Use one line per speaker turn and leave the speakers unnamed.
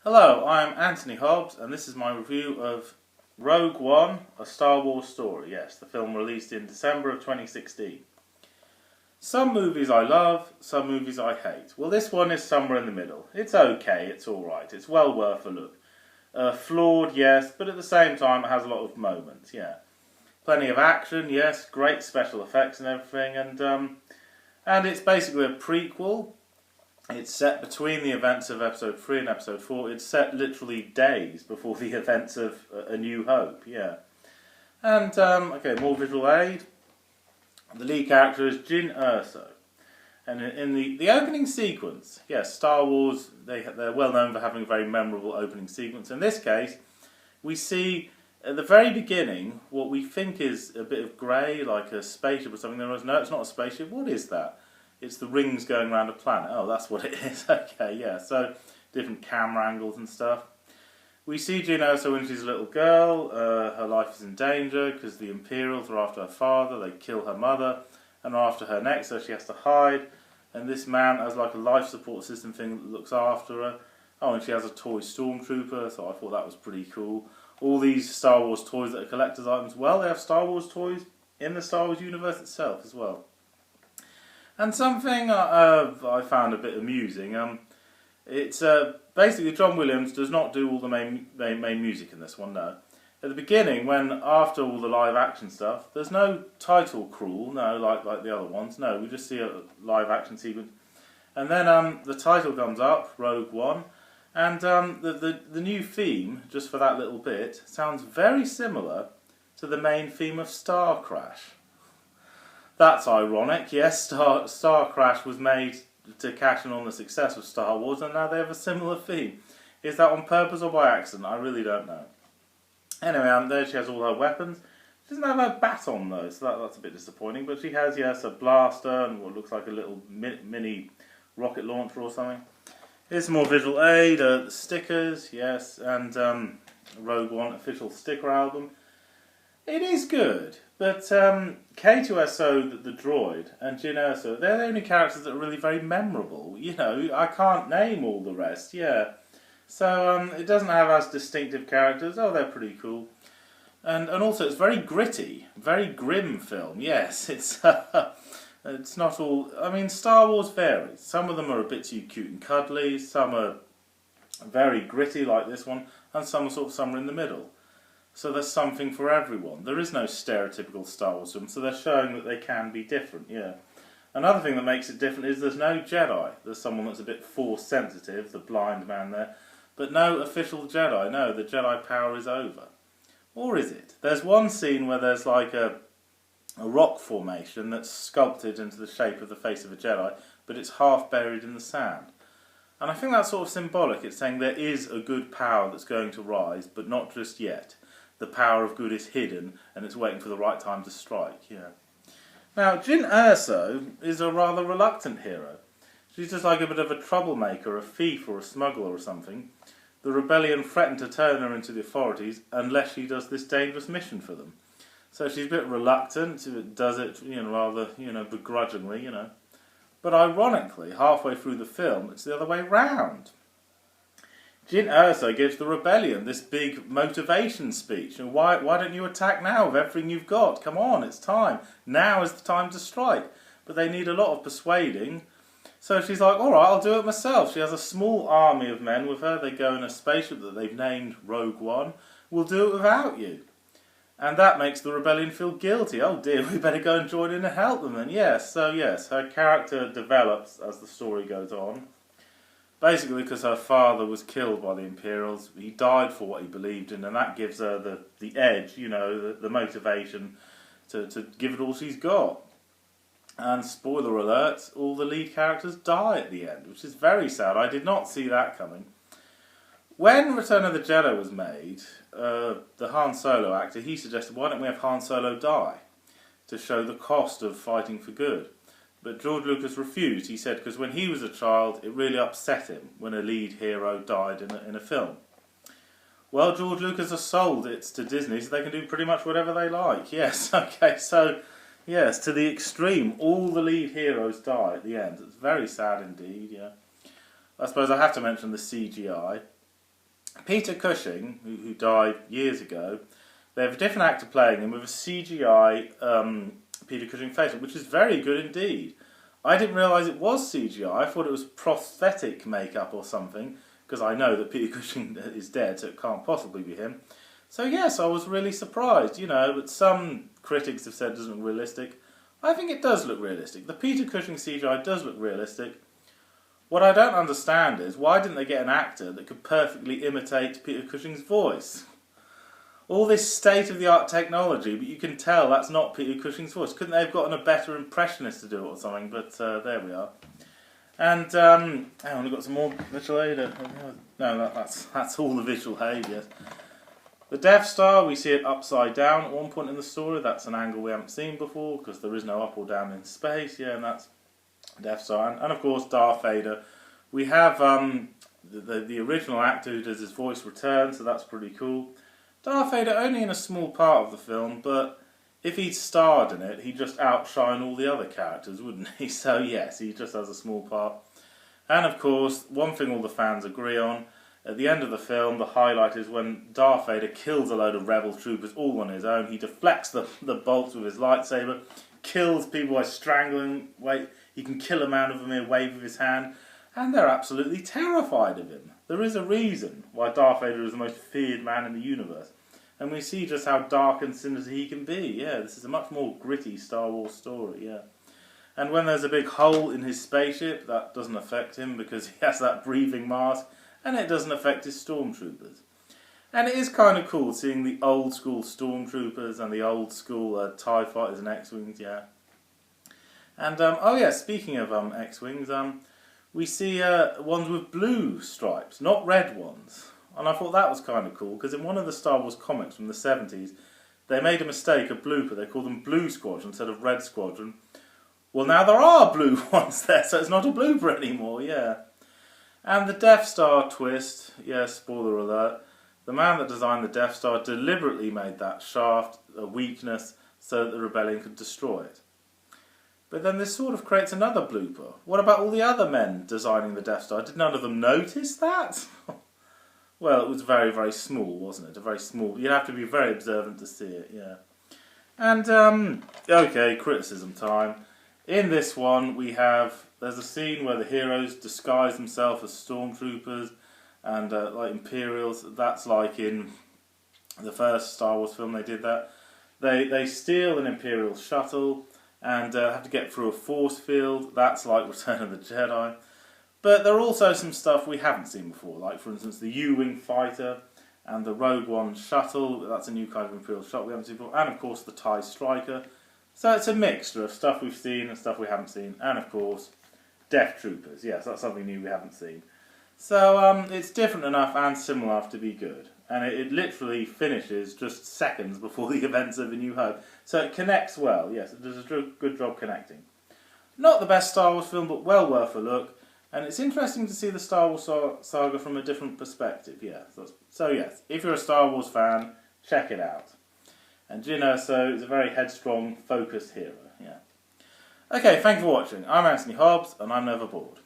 Hello, I'm Anthony Hobbs, and this is my review of Rogue One, A Star Wars Story. Yes, the film released in December of 2016. Some movies I love, some movies I hate. Well, this one is somewhere in the middle. It's okay, it's alright, it's well worth a look. Flawed, yes, but at the same time it has a lot of moments, yeah. Plenty of action, yes, great special effects and everything, and it's basically a prequel. It's set between the events of Episode 3 and Episode 4. It's set literally days before the events of A New Hope, yeah. And, okay, more visual aid. The lead character is Jyn Erso. And in the opening sequence, yes, Star Wars, they're well known for having a very memorable opening sequence. In this case, we see at the very beginning what we think is a bit of grey, like a spaceship or something. No, it's not a spaceship. What is that? It's the rings going around a planet. Oh, that's what it is. Okay, yeah. So, different camera angles and stuff. We see Jyn Erso when she's a little girl. Her life is in danger because the Imperials are after her father. They kill her mother and are after her next, so she has to hide. And this man has like a life support system thing that looks after her. Oh, and she has a toy stormtrooper, so I thought that was pretty cool. All these Star Wars toys that are collector's items. Well, they have Star Wars toys in the Star Wars universe itself as well. And something I found a bit amusing. It's basically John Williams does not do all the main music in this one. No, at the beginning, when after all the live action stuff, there's no title crawl. No, like the other ones. No, we just see a live action sequence, and then the title comes up, Rogue One, and the new theme just for that little bit sounds very similar to the main theme of Star Crash. That's ironic, yes, Star Crash was made to cash in on the success of Star Wars, and now they have a similar theme. Is that on purpose or by accident? I really don't know. Anyway, there she has all her weapons. She doesn't have her baton though, so that's a bit disappointing, but she has, yes, a blaster and what looks like a little mini rocket launcher or something. Here's some more visual aid, stickers, yes, and Rogue One official sticker album. It is good, but K2SO, the droid, and Jyn Erso, they're the only characters that are really very memorable. You know, I can't name all the rest, yeah. So it doesn't have as distinctive characters. Oh, they're pretty cool. And also it's very gritty, very grim film, yes. It's not all... I mean, Star Wars varies. Some of them are a bit too cute and cuddly, some are very gritty like this one, and some are sort of somewhere in the middle. So there's something for everyone. There is no stereotypical Star Wars film, so they're showing that they can be different, yeah. Another thing that makes it different is there's no Jedi. There's someone that's a bit Force sensitive, the blind man there. But no official Jedi. No, the Jedi power is over. Or is it? There's one scene where there's like a rock formation that's sculpted into the shape of the face of a Jedi, but it's half buried in the sand. And I think that's sort of symbolic. It's saying there is a good power that's going to rise, but not just yet. The power of good is hidden, and it's waiting for the right time to strike, yeah. Now, Jyn Erso is a rather reluctant hero. She's just like a bit of a troublemaker, a thief or a smuggler or something. The rebellion threatened to turn her into the authorities unless she does this dangerous mission for them. So she's a bit reluctant, does it, rather, begrudgingly, But ironically, halfway through the film, it's the other way round. Jyn Erso gives the rebellion this big motivation speech. And why don't you attack now with everything you've got? Come on, it's time. Now is the time to strike. But they need a lot of persuading. So she's like, all right, I'll do it myself. She has a small army of men with her. They go in a spaceship that they've named Rogue One. We'll do it without you. And that makes the rebellion feel guilty. Oh dear, we better go and join in and help them then. Yes, her character develops as the story goes on. Basically because her father was killed by the Imperials. He died for what he believed in, and that gives her the edge, the motivation to give it all she's got. And spoiler alert, all the lead characters die at the end, which is very sad. I did not see that coming. When Return of the Jedi was made, the Han Solo actor, he suggested, why don't we have Han Solo die? To show the cost of fighting for good. But George Lucas refused. He said because when he was a child, it really upset him when a lead hero died in a film. Well, George Lucas has sold it to Disney, so they can do pretty much whatever they like. Yes, okay, so, yes, to the extreme, all the lead heroes die at the end. It's very sad indeed, yeah. I suppose I have to mention the CGI. Peter Cushing, who died years ago, they have a different actor playing him with a CGI Peter Cushing face, which is very good indeed. I didn't realise it was CGI. I thought it was prosthetic makeup or something, because I know that Peter Cushing is dead, so it can't possibly be him. So yes, I was really surprised, but some critics have said it doesn't look realistic. I think it does look realistic. The Peter Cushing CGI does look realistic. What I don't understand is, why didn't they get an actor that could perfectly imitate Peter Cushing's voice? All this state-of-the-art technology, but you can tell that's not Peter Cushing's voice. Couldn't they have gotten a better impressionist to do it or something? But there we are. And, hang on, we've got some more visual aid. No, that's all the visual aid, yes. The Death Star, we see it upside down at one point in the story. That's an angle we haven't seen before, because there is no up or down in space. Yeah, and that's Death Star. And of course, Darth Vader. We have the original actor who does his voice return, so that's pretty cool. Darth Vader only in a small part of the film, but if he'd starred in it, he'd just outshine all the other characters, wouldn't he? So yes, he just has a small part. And of course, one thing all the fans agree on, at the end of the film, the highlight is when Darth Vader kills a load of rebel troopers all on his own. He deflects the bolts with his lightsaber, kills people by strangling. He can kill a man with a mere wave of his hand, and they're absolutely terrified of him. There is a reason why Darth Vader is the most feared man in the universe. And we see just how dark and sinister he can be. Yeah, this is a much more gritty Star Wars story, yeah. And when there's a big hole in his spaceship, that doesn't affect him because he has that breathing mask, and it doesn't affect his stormtroopers. And it is kind of cool seeing the old school stormtroopers and the old school TIE fighters and X-Wings, yeah. And, speaking of X-Wings, we see ones with blue stripes, not red ones. And I thought that was kind of cool, because in one of the Star Wars comics from the 70s, they made a mistake, a blooper. They called them Blue Squadron instead of Red Squadron. Well, now there are blue ones there, so it's not a blooper anymore, yeah. And the Death Star twist, yeah, spoiler alert, the man that designed the Death Star deliberately made that shaft a weakness so that the rebellion could destroy it. But then this sort of creates another blooper. What about all the other men designing the Death Star? Did none of them notice that? Well, it was very, very small, wasn't it? A very small... You'd have to be very observant to see it, yeah. And, okay, criticism time. In this one, there's a scene where the heroes disguise themselves as stormtroopers and, like, Imperials. That's like in the first Star Wars film they did that. They steal an Imperial shuttle and have to get through a force field. That's like Return of the Jedi. But there are also some stuff we haven't seen before, like for instance the U-Wing fighter and the Rogue One shuttle. That's a new kind of Imperial shuttle we haven't seen before, and of course the TIE Striker. So it's a mixture of stuff we've seen and stuff we haven't seen, and of course Death Troopers. Yes, that's something new we haven't seen. So it's different enough and similar enough to be good, and it literally finishes just seconds before the events of A New Hope. So it connects well. Yes, it does a good job connecting. Not the best Star Wars film, but well worth a look. And it's interesting to see the Star Wars saga from a different perspective, yeah. So yes, if you're a Star Wars fan, check it out. And so it's a very headstrong, focused hero, yeah. Okay, thank you for watching. I'm Anthony Hobbs, and I'm never bored.